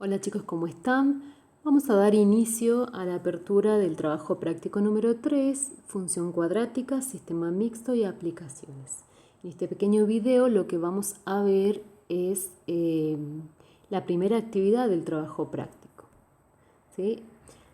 Hola chicos, ¿cómo están? Vamos a dar inicio a la apertura del trabajo práctico número 3, función cuadrática, sistema mixto y aplicaciones. En este pequeño video lo que vamos a ver es la primera actividad del trabajo práctico. ¿Sí?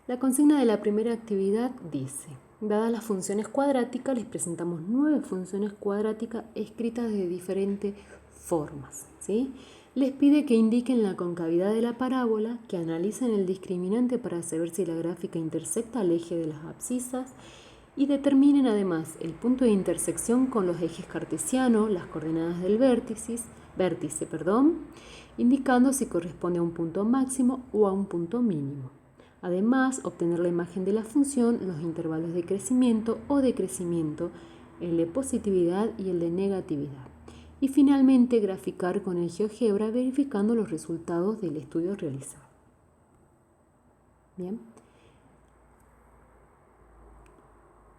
La consigna de la primera actividad dice: dadas las funciones cuadráticas, les presentamos 9 funciones cuadráticas escritas de diferentes formas. ¿Sí? Les pide que indiquen la concavidad de la parábola, que analicen el discriminante para saber si la gráfica intersecta al eje de las abscisas y determinen además el punto de intersección con los ejes cartesianos, las coordenadas del vértice, indicando si corresponde a un punto máximo o a un punto mínimo. Además, obtener la imagen de la función, los intervalos de crecimiento o decrecimiento, el de positividad y el de negatividad. Y finalmente, graficar con el GeoGebra verificando los resultados del estudio realizado. Bien.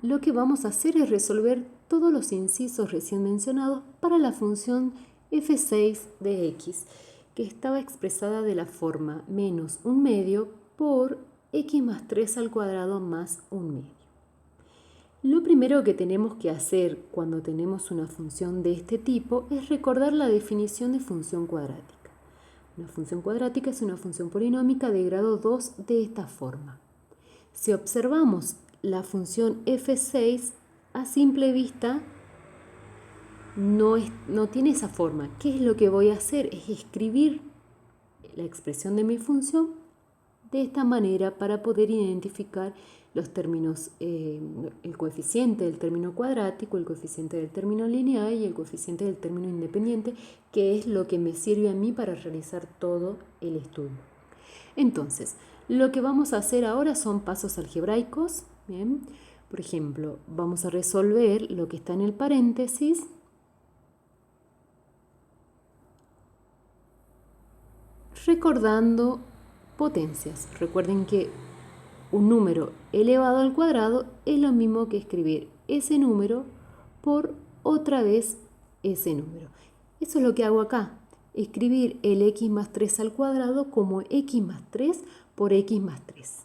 Lo que vamos a hacer es resolver todos los incisos recién mencionados para la función f6 de x, que estaba expresada de la forma menos un medio por x más 3 al cuadrado más un medio. Lo primero que tenemos que hacer cuando tenemos una función de este tipo es recordar la definición de función cuadrática. Una función cuadrática es una función polinómica de grado 2 de esta forma. Si observamos la función f6, a simple vista no tiene esa forma. ¿Qué es lo que voy a hacer? Es escribir la expresión de mi función de esta manera para poder identificar los términos, el coeficiente del término cuadrático, el coeficiente del término lineal y el coeficiente del término independiente, que es lo que me sirve a mí para realizar todo el estudio. Entonces, lo que vamos a hacer ahora son pasos algebraicos. Bien. Por ejemplo, vamos a resolver lo que está en el paréntesis. Recordando potencias. Recuerden que un número elevado al cuadrado es lo mismo que escribir ese número por otra vez ese número. Eso es lo que hago acá. Escribir el x más 3 al cuadrado como x más 3 por x más 3.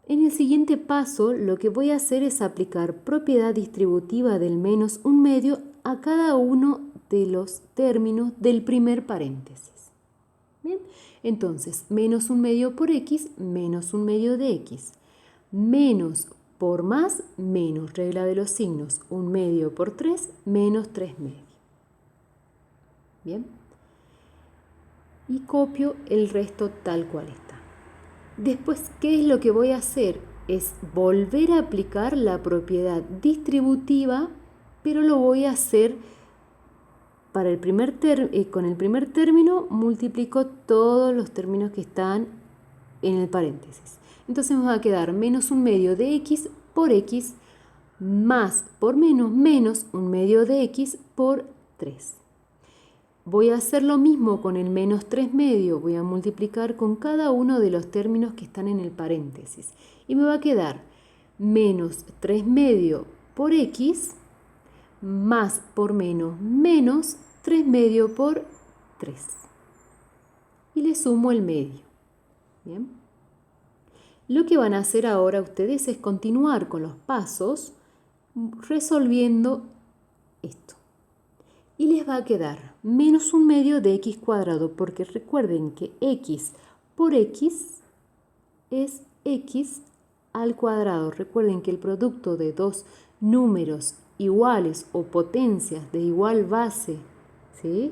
En el siguiente paso, lo que voy a hacer es aplicar propiedad distributiva del menos un medio a cada uno de los términos del primer paréntesis. Bien, entonces, menos un medio por x, menos un medio de x. Menos por más, menos, regla de los signos, un medio por 3, menos 3 medios. Bien. Y copio el resto tal cual está. Después, ¿qué es lo que voy a hacer? Es volver a aplicar la propiedad distributiva, pero lo voy a hacer para el con el primer término multiplico todos los términos que están en el paréntesis. Entonces me va a quedar menos un medio de x por x más por menos menos un medio de x por 3. Voy a hacer lo mismo con el menos 3 medio. Voy a multiplicar con cada uno de los términos que están en el paréntesis. Y me va a quedar menos 3 medio por x más por menos menos 3 medio por 3. Y le sumo el medio. Bien. Lo que van a hacer ahora ustedes es continuar con los pasos resolviendo esto. Y les va a quedar menos un medio de x cuadrado, porque recuerden que x por x es x al cuadrado. Recuerden que el producto de dos números iguales o potencias de igual base, ¿sí?,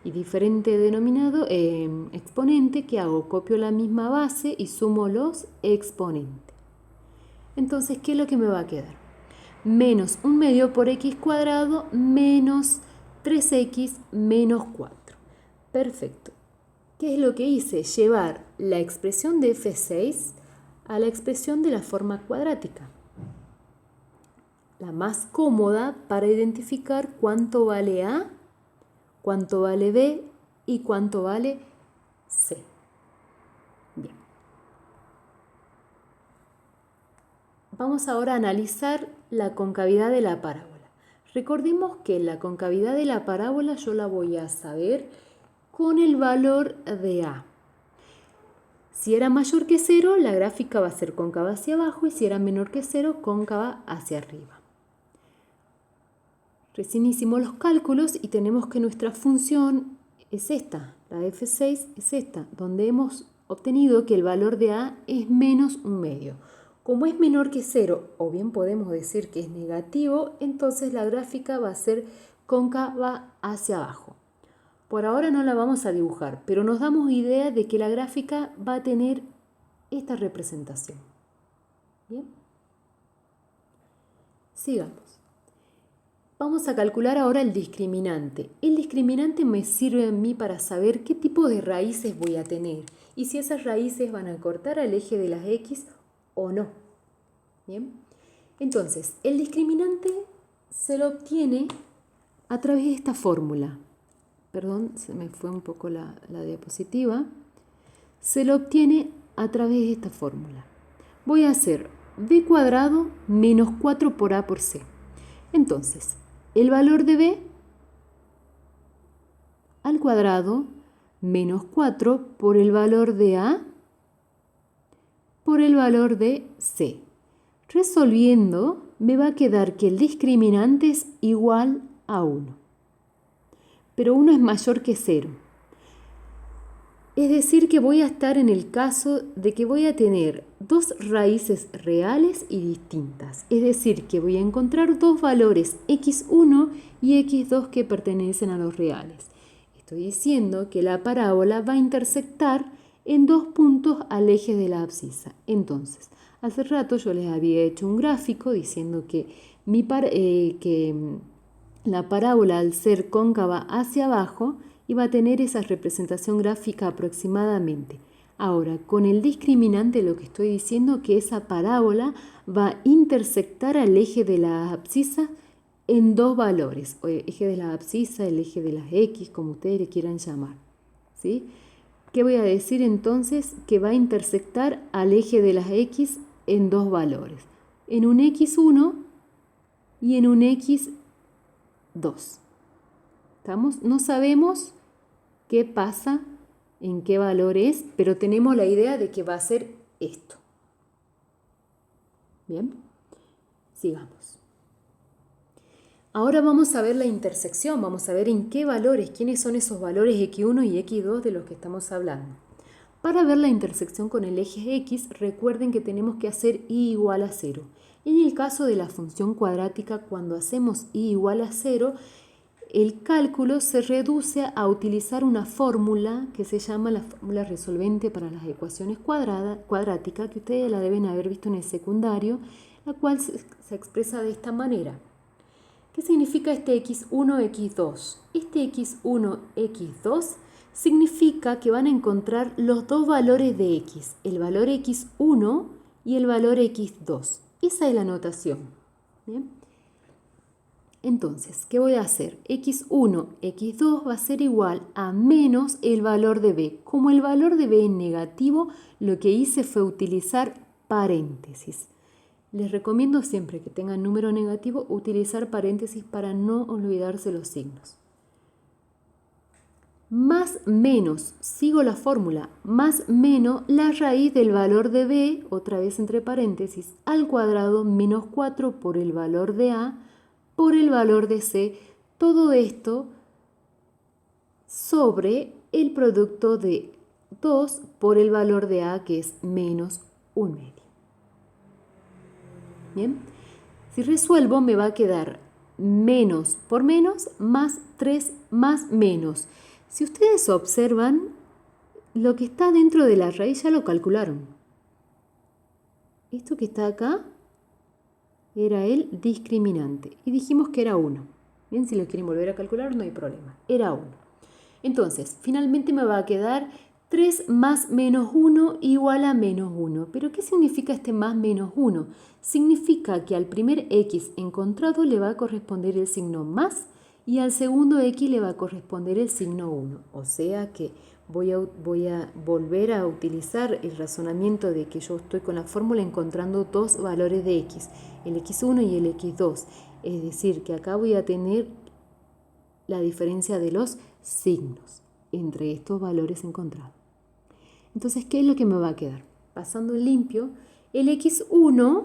y diferente denominado, exponente, ¿qué hago? Copio la misma base y sumo los exponentes. Entonces, ¿qué es lo que me va a quedar? Menos un medio por x cuadrado menos 3x menos 4. Perfecto. ¿Qué es lo que hice? Llevar la expresión de f6 a la expresión de la forma cuadrática. La más cómoda para identificar cuánto vale A, cuánto vale B y cuánto vale C. Bien. Vamos ahora a analizar la concavidad de la parábola. Recordemos que la concavidad de la parábola yo la voy a saber con el valor de A. Si era mayor que 0, la gráfica va a ser cóncava hacia abajo y si era menor que 0, cóncava hacia arriba. Recién hicimos los cálculos y tenemos que nuestra función es esta, la f6 es esta, donde hemos obtenido que el valor de a es menos 1/2. Como es menor que 0, o bien podemos decir que es negativo, entonces la gráfica va a ser cóncava hacia abajo. Por ahora no la vamos a dibujar, pero nos damos idea de que la gráfica va a tener esta representación. ¿Bien? Sigamos. Vamos a calcular ahora el discriminante. El discriminante me sirve a mí para saber qué tipo de raíces voy a tener y si esas raíces van a cortar al eje de las x o no. ¿Bien? Entonces, el discriminante se lo obtiene a través de esta fórmula. Perdón, se me fue un poco la diapositiva. Se lo obtiene a través de esta fórmula. Voy a hacer b cuadrado menos 4 por a por c. Entonces, el valor de b al cuadrado menos 4 por el valor de a por el valor de c. Resolviendo, me va a quedar que el discriminante es igual a 1. Pero 1 es mayor que 0. Es decir, que voy a estar en el caso de que voy a tener dos raíces reales y distintas. Es decir, que voy a encontrar dos valores x1 y x2 que pertenecen a los reales. Estoy diciendo que la parábola va a intersectar en dos puntos al eje de la abscisa. Entonces, hace rato yo les había hecho un gráfico diciendo que la parábola, al ser cóncava hacia abajo, iba a tener esa representación gráfica aproximadamente. Ahora, con el discriminante lo que estoy diciendo es que esa parábola va a intersectar al eje de la abscisa en dos valores, o el eje de la abscisa, el eje de las x, como ustedes le quieran llamar. ¿Sí? ¿Qué voy a decir entonces? Que va a intersectar al eje de las x en dos valores, en un x1 y en un x2. ¿Estamos? No sabemos qué pasa, en qué valor es, pero tenemos la idea de que va a ser esto. Bien, sigamos. Ahora vamos a ver la intersección, vamos a ver en qué valores, quiénes son esos valores x1 y x2 de los que estamos hablando. Para ver la intersección con el eje x, recuerden que tenemos que hacer y igual a 0. En el caso de la función cuadrática, cuando hacemos y igual a 0, el cálculo se reduce a utilizar una fórmula que se llama la fórmula resolvente para las ecuaciones cuadráticas, que ustedes la deben haber visto en el secundario, la cual se expresa de esta manera. ¿Qué significa este x1, x2? Este x1, x2 significa que van a encontrar los dos valores de x, el valor x1 y el valor x2. Esa es la notación. ¿Bien? Entonces, ¿qué voy a hacer? x1, x2 va a ser igual a menos el valor de b. Como el valor de b es negativo, lo que hice fue utilizar paréntesis. Les recomiendo siempre que tengan número negativo utilizar paréntesis para no olvidarse los signos. Más menos, sigo la fórmula, más menos la raíz del valor de b, otra vez entre paréntesis, al cuadrado menos 4 por el valor de a por el valor de c, todo esto sobre el producto de 2 por el valor de a, que es menos 1/2. Bien, si resuelvo me va a quedar menos por menos más 3 más menos. Si ustedes observan, lo que está dentro de la raíz ya lo calcularon. Esto que está acá era el discriminante y dijimos que era 1. Bien, si lo quieren volver a calcular no hay problema, era 1. Entonces, finalmente me va a quedar 3 más menos 1 igual a menos 1. ¿Pero qué significa este más menos 1? Significa que al primer x encontrado le va a corresponder el signo más y al segundo x le va a corresponder el signo 1. O sea que voy a volver a utilizar el razonamiento de que yo estoy con la fórmula encontrando dos valores de x, el x1 y el x2. Es decir, que acá voy a tener la diferencia de los signos entre estos valores encontrados. Entonces, ¿qué es lo que me va a quedar? Pasando en limpio, el x1,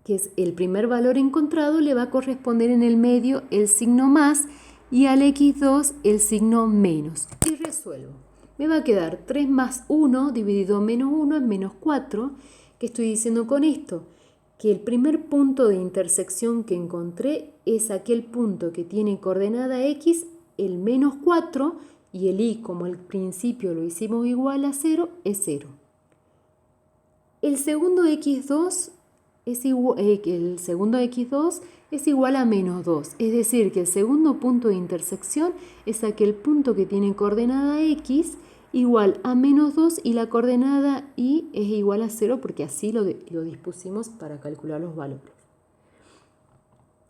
que es el primer valor encontrado, le va a corresponder en el medio el signo más y al x2 el signo menos. Y resuelvo. Me va a quedar 3 más 1 dividido menos 1 es menos 4. ¿Qué estoy diciendo con esto? Que el primer punto de intersección que encontré es aquel punto que tiene coordenada x, el menos 4, y el y, como al principio lo hicimos igual a 0, es 0. El segundo x2 es igual a menos 2, es decir, que el segundo punto de intersección es aquel punto que tiene coordenada x igual a menos 2 y la coordenada y es igual a 0 porque así lo dispusimos para calcular los valores.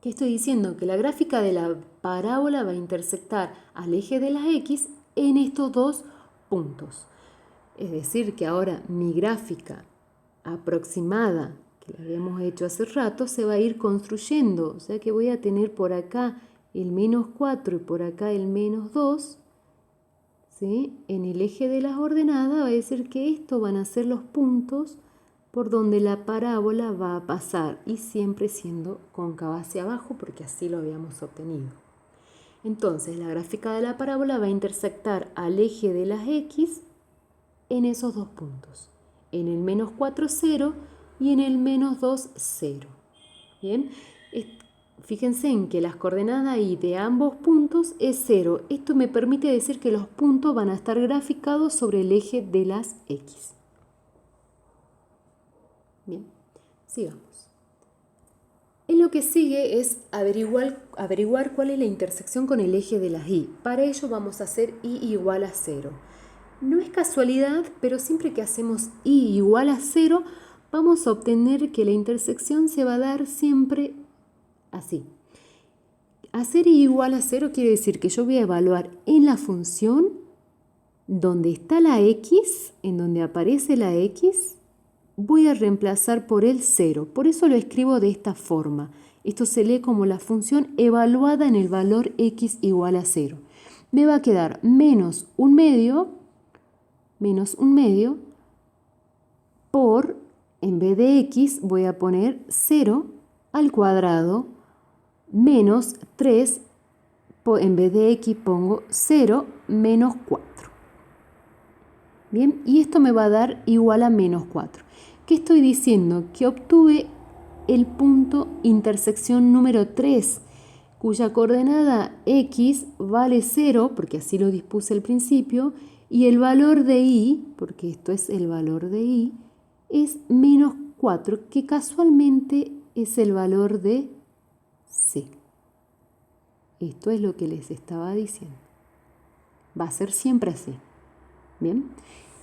¿Qué estoy diciendo? Que la gráfica de la parábola va a intersectar al eje de las x en estos dos puntos. Es decir, que ahora mi gráfica aproximada, que la habíamos hecho hace rato, se va a ir construyendo. O sea que voy a tener por acá el menos 4 y por acá el menos 2. ¿Sí? En el eje de las ordenadas va a decir que estos van a ser los puntos por donde la parábola va a pasar y siempre siendo cóncava hacia abajo porque así lo habíamos obtenido. Entonces la gráfica de la parábola va a intersectar al eje de las x en esos dos puntos, en el menos 4, 0 y en el menos 2, 0. Bien, fíjense en que las coordenadas y de ambos puntos es 0. Esto me permite decir que los puntos van a estar graficados sobre el eje de las x. Bien, sigamos. En lo que sigue es averiguar cuál es la intersección con el eje de las y. Para ello vamos a hacer y igual a 0. No es casualidad, pero siempre que hacemos y igual a 0, vamos a obtener que la intersección se va a dar siempre así. Hacer y igual a 0 quiere decir que yo voy a evaluar en la función donde está la x, en donde aparece la x, voy a reemplazar por el 0. Por eso lo escribo de esta forma. Esto se lee como la función evaluada en el valor x igual a 0. Me va a quedar menos un medio por, en vez de x, voy a poner 0 al cuadrado menos 3, en vez de x pongo 0 menos 4. Bien, y esto me va a dar igual a menos 4. ¿Qué estoy diciendo? Que obtuve el punto intersección número 3, cuya coordenada x vale 0, porque así lo dispuse al principio, y el valor de y, porque esto es el valor de y, es menos 4, que casualmente es el valor de c. Esto es lo que les estaba diciendo. Va a ser siempre así. Bien.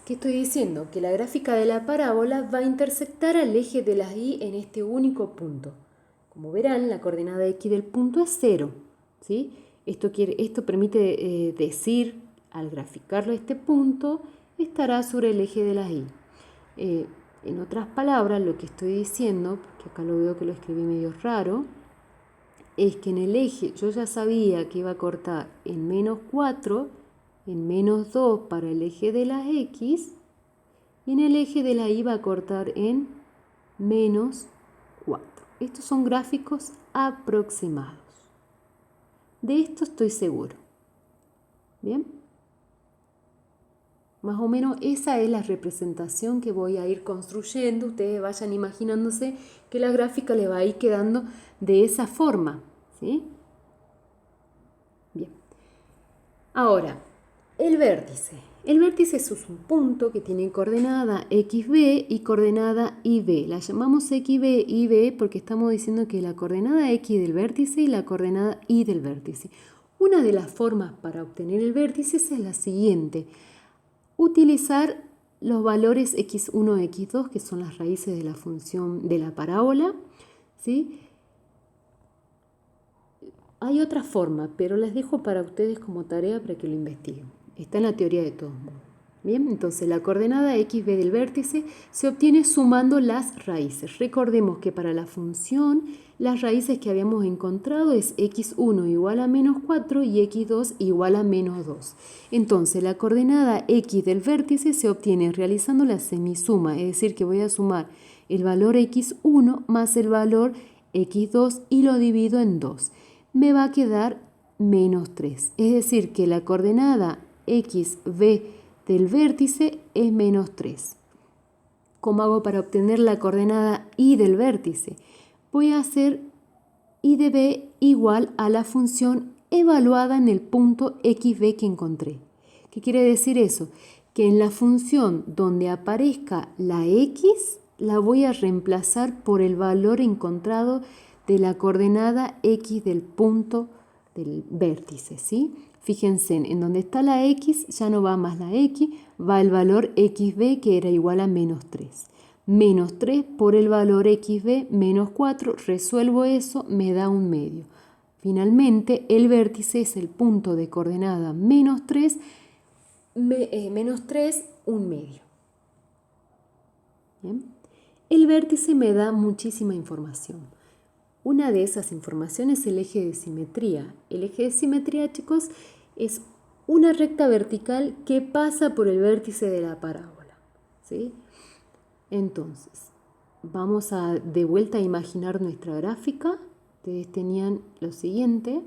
¿Qué estoy diciendo? Que la gráfica de la parábola va a intersectar al eje de las y en este único punto. Como verán, la coordenada x del punto es 0. ¿Sí? Esto permite decir, al graficarlo a este punto, estará sobre el eje de las y. En otras palabras, lo que estoy diciendo, porque acá lo veo que lo escribí medio raro, es que en el eje yo ya sabía que iba a cortar en menos 4, en menos 2 para el eje de las x, y en el eje de la y va a cortar en menos 4. Estos son gráficos aproximados. De esto estoy seguro. ¿Bien? Más o menos esa es la representación que voy a ir construyendo. Ustedes vayan imaginándose que la gráfica le va a ir quedando de esa forma. ¿Sí? Bien. Ahora, el vértice. El vértice es un punto que tiene coordenada xb y coordenada yb. La llamamos xb y yb porque estamos diciendo que la coordenada x del vértice y la coordenada y del vértice. Una de las formas para obtener el vértice es la siguiente. Utilizar los valores x1 y x2, que son las raíces de la función de la parábola, ¿sí? Hay otra forma, pero les dejo para ustedes como tarea para que lo investiguen. Está en la teoría de todos modos. Bien, entonces la coordenada xb del vértice se obtiene sumando las raíces. Recordemos que para la función las raíces que habíamos encontrado es x1 igual a menos 4 y x2 igual a menos 2. Entonces la coordenada x del vértice se obtiene realizando la semisuma, es decir que voy a sumar el valor x1 más el valor x2 y lo divido en 2. Me va a quedar menos 3, es decir que la coordenada xb del vértice es menos 3. ¿Cómo hago para obtener la coordenada y del vértice? Voy a hacer y de b igual a la función evaluada en el punto xb que encontré. ¿Qué quiere decir eso? Que en la función donde aparezca la x, la voy a reemplazar por el valor encontrado de la coordenada x del punto del vértice, ¿sí? Fíjense, en donde está la x ya no va más la x, va el valor xb que era igual a menos 3. Menos 3 por el valor xb menos 4, resuelvo eso, me da un medio. Finalmente, el vértice es el punto de coordenada menos 3, un medio. ¿Bien? El vértice me da muchísima información. Una de esas informaciones es el eje de simetría. El eje de simetría, chicos, es una recta vertical que pasa por el vértice de la parábola, ¿sí? Entonces, vamos de vuelta a imaginar nuestra gráfica. Ustedes tenían lo siguiente.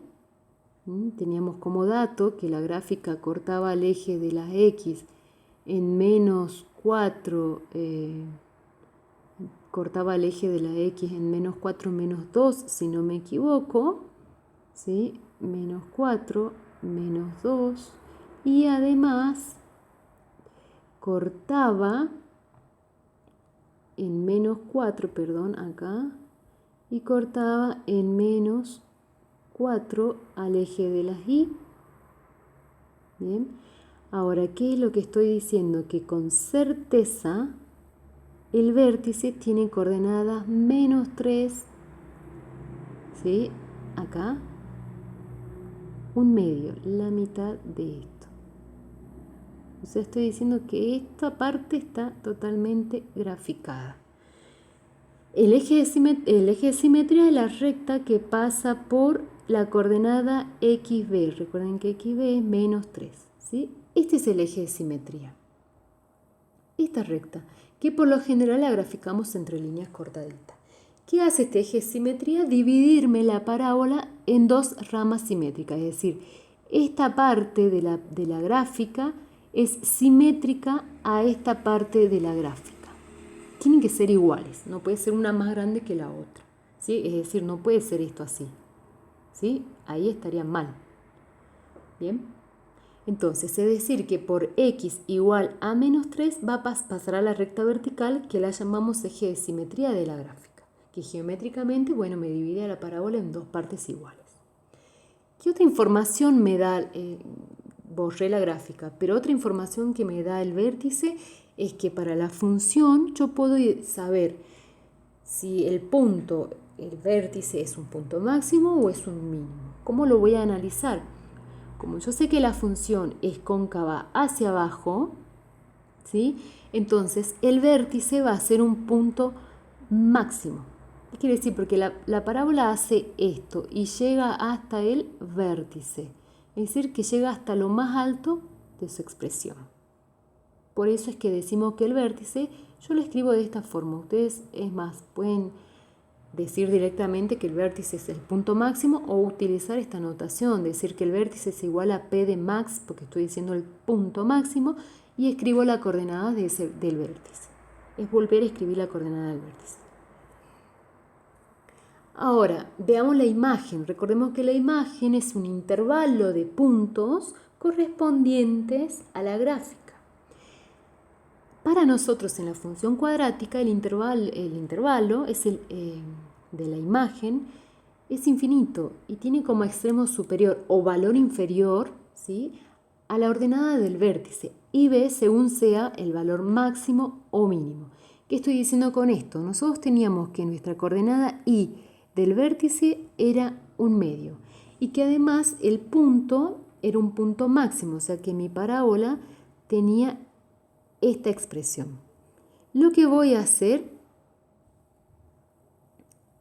Teníamos como dato que la gráfica cortaba el eje de la x en menos 4, cortaba el eje de la x en menos 4, menos 2, si no me equivoco, ¿sí? Menos 4, menos 2, y además cortaba en menos 4, perdón, acá, y cortaba en menos 4 al eje de las y. Bien, ahora, ¿qué es lo que estoy diciendo? Que con certeza el vértice tiene coordenadas menos 3, ¿sí? Acá, un medio, la mitad de esto. O sea, estoy diciendo que esta parte está totalmente graficada. El eje de simetría es la recta que pasa por la coordenada xb. Recuerden que xb es menos 3, ¿sí? Este es el eje de simetría. Esta recta, que por lo general la graficamos entre líneas cortaditas. ¿Qué hace este eje de simetría? Dividirme la parábola en dos ramas simétricas, es decir, esta parte de la gráfica es simétrica a esta parte de la gráfica. Tienen que ser iguales, no puede ser una más grande que la otra, ¿sí? Es decir, no puede ser esto así, ¿sí? Ahí estaría mal. Bien, entonces es decir que por x igual a menos 3 va a pasar a la recta vertical que la llamamos eje de simetría de la gráfica, que geométricamente, bueno, me divide a la parábola en dos partes iguales. ¿Qué otra información me da? Borré la gráfica, pero otra información que me da el vértice es que para la función yo puedo saber si el vértice es un punto máximo o es un mínimo. ¿Cómo lo voy a analizar? Como yo sé que la función es cóncava hacia abajo, ¿sí? Entonces el vértice va a ser un punto máximo. ¿Qué quiere decir? Porque la parábola hace esto y llega hasta el vértice. Es decir, que llega hasta lo más alto de su expresión. Por eso es que decimos que el vértice, yo lo escribo de esta forma. Ustedes, es más, pueden decir directamente que el vértice es el punto máximo o utilizar esta notación, decir que el vértice es igual a P de max, porque estoy diciendo el punto máximo, y escribo la coordenada del vértice. Es volver a escribir la coordenada del vértice. Ahora, veamos la imagen. Recordemos que la imagen es un intervalo de puntos correspondientes a la gráfica. Para nosotros en la función cuadrática el intervalo es de la imagen es infinito y tiene como extremo superior o valor inferior, ¿sí?, a la ordenada del vértice y b según sea el valor máximo o mínimo. ¿Qué estoy diciendo con esto? Nosotros teníamos que nuestra coordenada y del vértice era un medio y que además el punto era un punto máximo, o sea que mi parábola tenía esta expresión. Lo que voy a hacer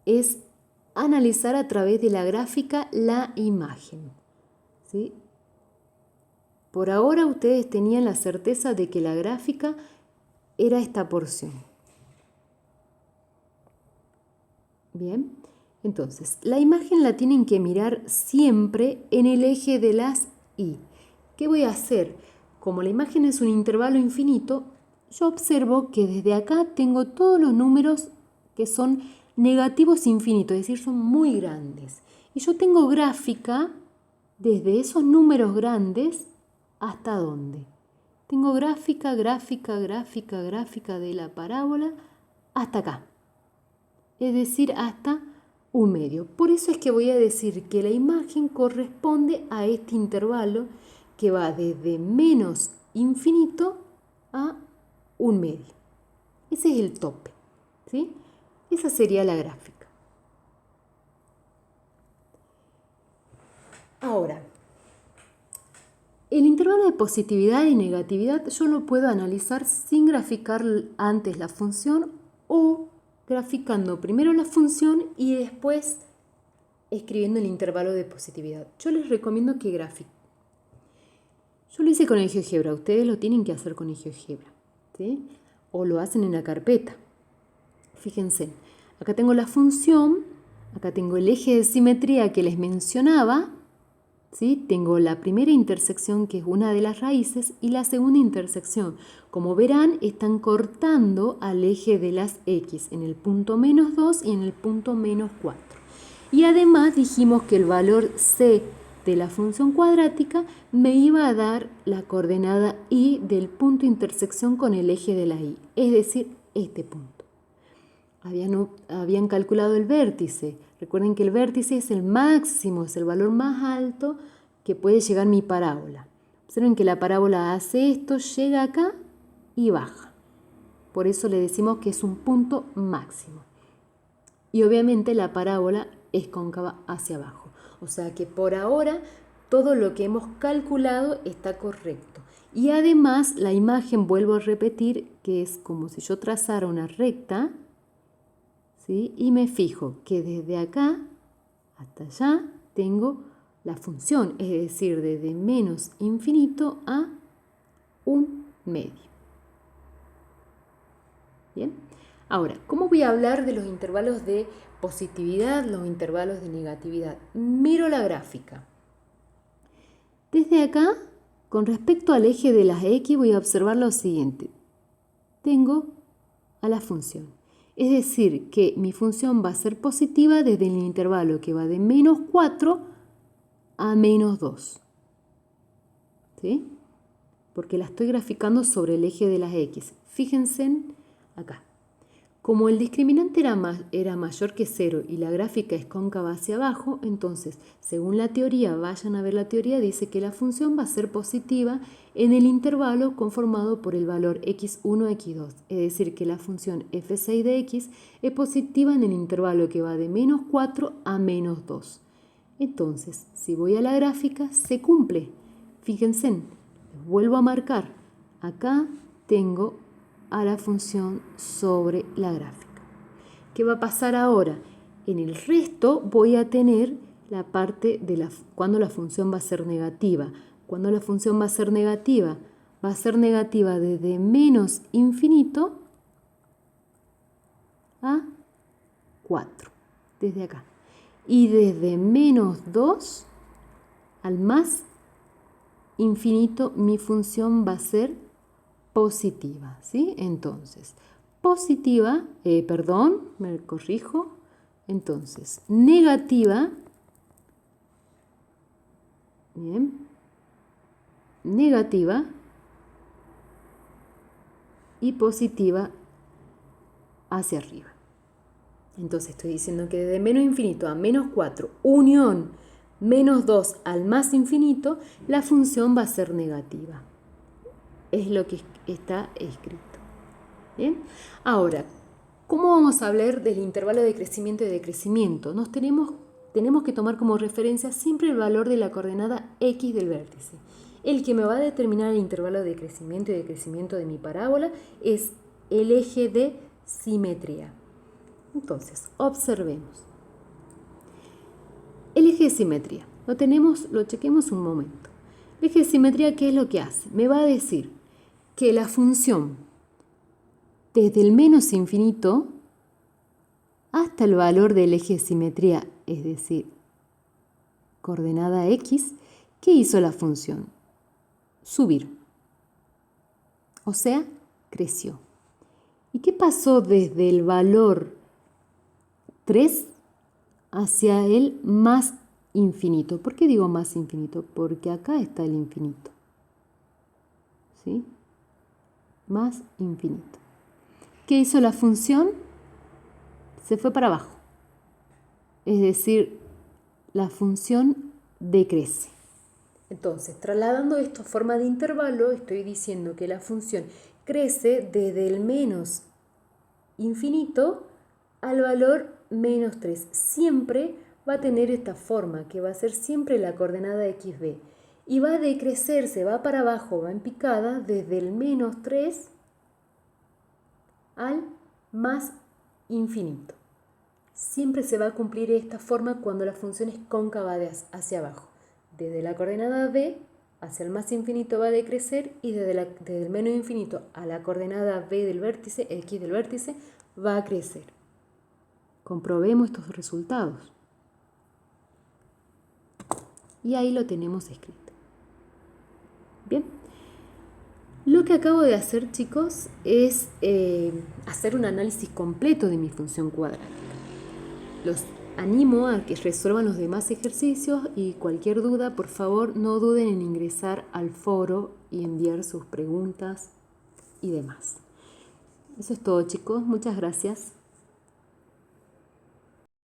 es analizar a través de la gráfica la imagen, ¿sí? Por ahora ustedes tenían la certeza de que la gráfica era esta porción. Bien, entonces la imagen la tienen que mirar siempre en el eje de las Y. ¿Qué voy a hacer? Como la imagen es un intervalo infinito, yo observo que desde acá tengo todos los números que son negativos infinitos, es decir, son muy grandes. Y yo tengo gráfica desde esos números grandes hasta dónde. Tengo gráfica de la parábola hasta acá. Es decir, hasta 1/2. Por eso es que voy a decir que la imagen corresponde a este intervalo que va desde menos infinito a 1/2. Ese es el tope, ¿sí? Esa sería la gráfica. Ahora, el intervalo de positividad y negatividad yo lo puedo analizar sin graficar antes la función o graficando primero la función y después escribiendo el intervalo de positividad. Yo les recomiendo que grafiquen. Yo lo hice con el GeoGebra, ustedes lo tienen que hacer con el GeoGebra, ¿sí? O lo hacen en la carpeta. Fíjense, acá tengo la función, acá tengo el eje de simetría que les mencionaba, ¿sí? Tengo la primera intersección que es una de las raíces y la segunda intersección. Como verán, están cortando al eje de las X en el punto -2 y en el punto -4. Y además dijimos que el valor C de la función cuadrática me iba a dar la coordenada Y del punto de intersección con el eje de la Y, es decir, este punto. Habían calculado el vértice. Recuerden que el vértice es el máximo, es el valor más alto que puede llegar mi parábola. Observen que la parábola hace esto, llega acá y baja. Por eso le decimos que es un punto máximo. Y obviamente la parábola es cóncava hacia abajo. O sea que por ahora todo lo que hemos calculado está correcto. Y además la imagen, vuelvo a repetir, que es como si yo trazara una recta, ¿sí? Y me fijo que desde acá hasta allá tengo la función, es decir, desde menos infinito a 1/2. Bien. Ahora, ¿cómo voy a hablar de los intervalos de positividad, los intervalos de negatividad? Miro la gráfica. Desde acá, con respecto al eje de las X, voy a observar lo siguiente. Tengo a la función. Es decir, que mi función va a ser positiva desde el intervalo que va de -4 a -2. ¿Sí? Porque la estoy graficando sobre el eje de las X. Fíjense acá. Como el discriminante era mayor que 0 y la gráfica es cóncava hacia abajo, entonces, según la teoría, vayan a ver la teoría, dice que la función va a ser positiva en el intervalo conformado por el valor x1, x2. Es decir, que la función f6 de x es positiva en el intervalo que va de -4 a -2. Entonces, si voy a la gráfica, se cumple. Fíjense, les vuelvo a marcar. Acá tengo a la función sobre la gráfica. ¿Qué va a pasar ahora? En el resto voy a tener la parte de cuando la función va a ser negativa. Cuando la función va a ser negativa, va a ser negativa desde menos infinito a 4, desde acá. Y desde -2 al más infinito mi función va a ser positiva, ¿sí? Entonces, me corrijo. Entonces, negativa, bien, negativa y positiva hacia arriba. Entonces, estoy diciendo que desde menos infinito a -4, unión -2 al más infinito, la función va a ser negativa. Es lo que está escrito. ¿Bien? Ahora, ¿cómo vamos a hablar del intervalo de crecimiento y decrecimiento? Tenemos que tomar como referencia siempre el valor de la coordenada X del vértice. El que me va a determinar el intervalo de crecimiento y decrecimiento de mi parábola es el eje de simetría. Entonces, observemos. El eje de simetría, lo chequemos un momento. El eje de simetría, ¿qué es lo que hace? Me va a decir que la función desde el menos infinito hasta el valor del eje de simetría, es decir, coordenada x, ¿qué hizo la función? Subir. O sea, creció. ¿Y qué pasó desde el valor 3 hacia el más infinito? ¿Por qué digo más infinito? Porque acá está el infinito. ¿Sí? Más infinito. ¿Qué hizo la función? Se fue para abajo. Es decir, la función decrece. Entonces, trasladando esto a forma de intervalo, estoy diciendo que la función crece desde el menos infinito al valor menos 3. Siempre va a tener esta forma, que va a ser siempre la coordenada xb. Y va a decrecer, se va para abajo, va en picada, desde el menos 3 al más infinito. Siempre se va a cumplir esta forma cuando la función es cóncava hacia abajo. Desde la coordenada b hacia el más infinito va a decrecer y desde el menos infinito a la coordenada b del vértice, x del vértice, va a crecer. Comprobemos estos resultados. Y ahí lo tenemos escrito. Bien. Lo que acabo de hacer, chicos, es hacer un análisis completo de mi función cuadrática. Los animo a que resuelvan los demás ejercicios y cualquier duda, por favor, no duden en ingresar al foro y enviar sus preguntas y demás. Eso es todo, chicos. Muchas gracias.